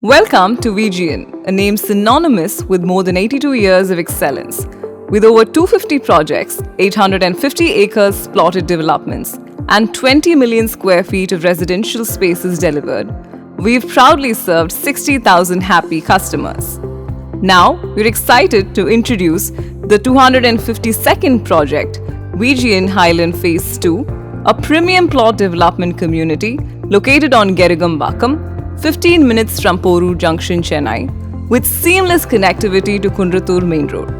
Welcome to VGN, a name synonymous with more than 82 years of excellence. With over 250 projects, 850 acres plotted developments, and 20 million square feet of residential spaces delivered, we've proudly served 60,000 happy customers. Now, we're excited to introduce the 252nd project, VGN Highland Phase 2, a premium plot development community located on Gerigambakam, 15 minutes from Porur Junction, Chennai, with seamless connectivity to Kundratur Main Road.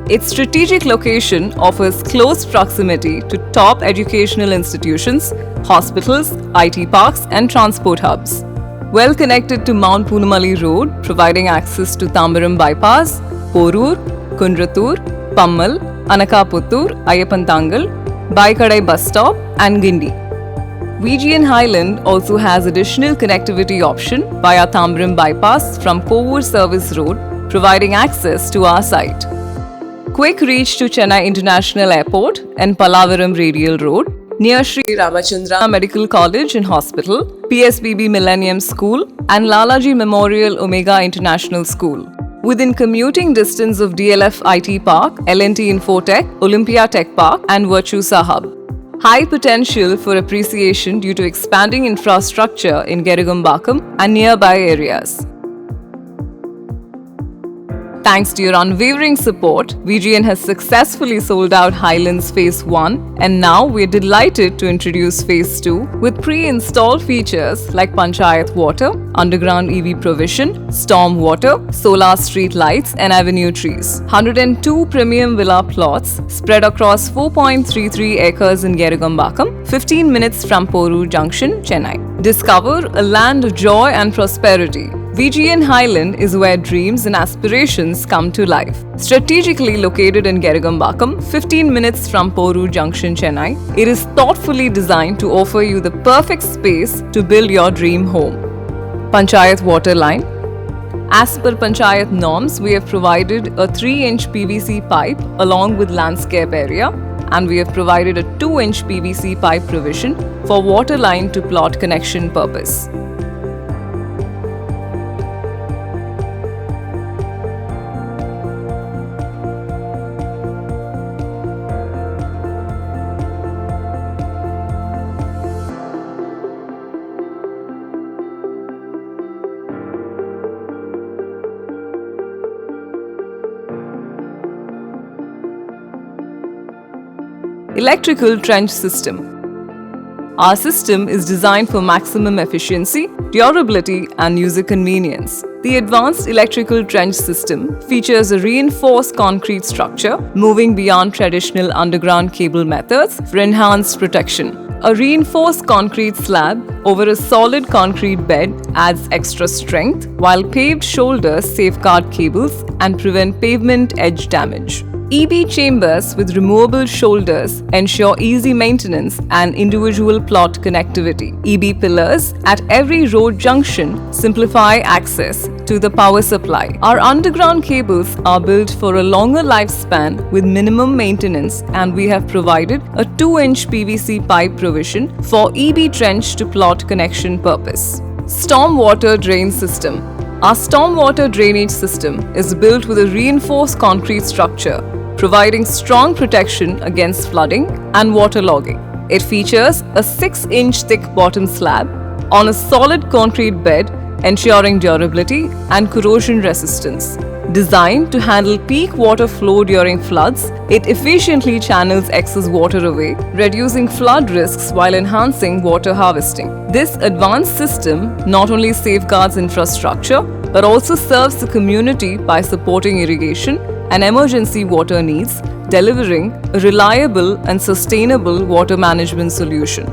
Its strategic location offers close proximity to top educational institutions, hospitals, IT parks, and transport hubs. Well connected to Mount Poonamali Road, providing access to Tambaram Bypass, Porur, Kundratur, Pammal, Anakaputtur, Ayappantangal, Baikadai Bus Stop, and Gindi. VGN Highland also has additional connectivity option via Tambaram Bypass from Kovur Service Road, providing access to our site. Quick reach to Chennai International Airport and Pallavaram Radial Road, near Sri Ramachandra Medical College and Hospital, PSBB Millennium School, and Lalaji Memorial Omega International School. Within commuting distance of DLF IT Park, L&T Infotech, Olympia Tech Park, and Virtusa Hub. High potential for appreciation due to expanding infrastructure in Gerigambakam and nearby areas. Thanks to your unwavering support, VGN has successfully sold out Highlands Phase 1, and now we're delighted to introduce Phase 2 with pre-installed features like Panchayat Water, underground EV provision, storm water, solar street lights, and avenue trees. 102 premium villa plots spread across 4.33 acres in Gerigambakam, 15 minutes from Porur Junction, Chennai. Discover a land of joy and prosperity. VGN Highland is where dreams and aspirations come to life. Strategically located in Gerigambakam, 15 minutes from Porur Junction, Chennai, it is thoughtfully designed to offer you the perfect space to build your dream home. Panchayat water line. As per Panchayat norms, we have provided a 3-inch PVC pipe along with landscape area, and we have provided a 2-inch PVC pipe provision for water line to plot connection purpose. Electrical trench system. Our system is designed for maximum efficiency, durability, and user convenience. The advanced electrical trench system features a reinforced concrete structure, moving beyond traditional underground cable methods for enhanced protection. A reinforced concrete slab over a solid concrete bed adds extra strength, while paved shoulders safeguard cables and prevent pavement edge damage. EB chambers with removable shoulders ensure easy maintenance and individual plot connectivity. EB pillars at every road junction simplify access to the power supply. Our underground cables are built for a longer lifespan with minimum maintenance, and we have provided a 2-inch PVC pipe provision for EB trench to plot connection purpose. Stormwater drain system. Our stormwater drainage system is built with a reinforced concrete structure, providing strong protection against flooding and waterlogging. It features a 6-inch thick bottom slab on a solid concrete bed, ensuring durability and corrosion resistance. Designed to handle peak water flow during floods, it efficiently channels excess water away, reducing flood risks while enhancing water harvesting. This advanced system not only safeguards infrastructure, but also serves the community by supporting irrigation and emergency water needs, delivering a reliable and sustainable water management solution.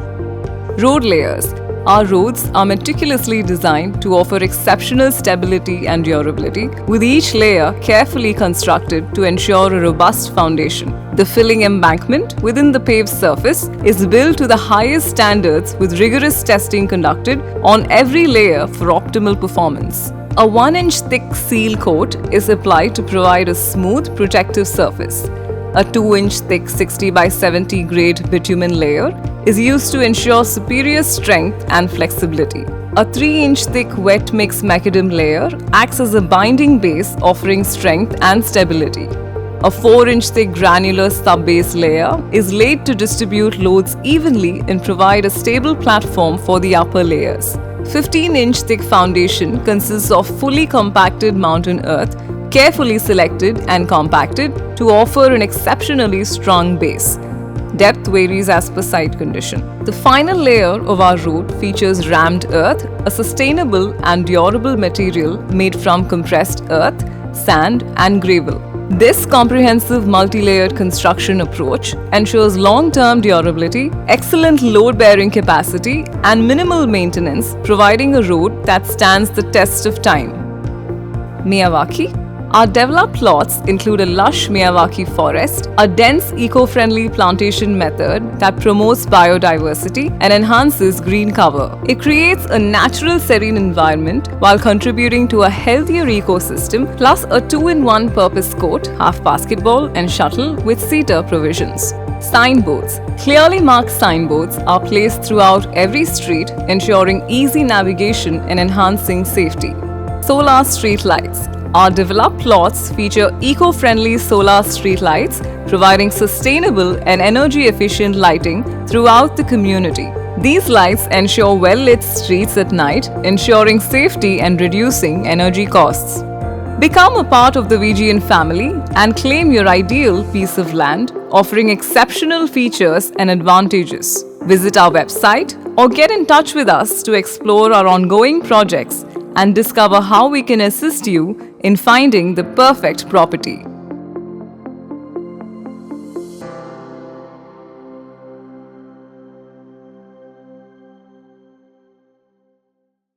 Road layers. Our roads are meticulously designed to offer exceptional stability and durability, with each layer carefully constructed to ensure a robust foundation. The filling embankment within the paved surface is built to the highest standards with rigorous testing conducted on every layer for optimal performance. A 1-inch thick seal coat is applied to provide a smooth, protective surface. A 2-inch thick 60 by 70 grade bitumen layer is used to ensure superior strength and flexibility. A 3-inch thick wet mix macadam layer acts as a binding base, offering strength and stability. A 4-inch thick granular sub-base layer is laid to distribute loads evenly and provide a stable platform for the upper layers. 15-inch thick foundation consists of fully compacted mountain earth, carefully selected and compacted to offer an exceptionally strong base. Depth varies as per site condition. The final layer of our road features rammed earth, a sustainable and durable material made from compressed earth, sand and gravel. This comprehensive multi-layered construction approach ensures long-term durability, excellent load-bearing capacity and minimal maintenance, providing a road that stands the test of time. Miyawaki. Our developed lots include a lush Miyawaki forest, a dense eco-friendly plantation method that promotes biodiversity and enhances green cover. It creates a natural serene environment while contributing to a healthier ecosystem, plus a 2-in-1 purpose court, half basketball and shuttle with seater provisions. Signboards. Clearly marked signboards are placed throughout every street, ensuring easy navigation and enhancing safety. Solar street lights. Our developed lots feature eco-friendly solar street lights, providing sustainable and energy-efficient lighting throughout the community. These lights ensure well-lit streets at night, ensuring safety and reducing energy costs. Become a part of the VGN family and claim your ideal piece of land, offering exceptional features and advantages. Visit our website or get in touch with us to explore our ongoing projects and discover how we can assist you in finding the perfect property.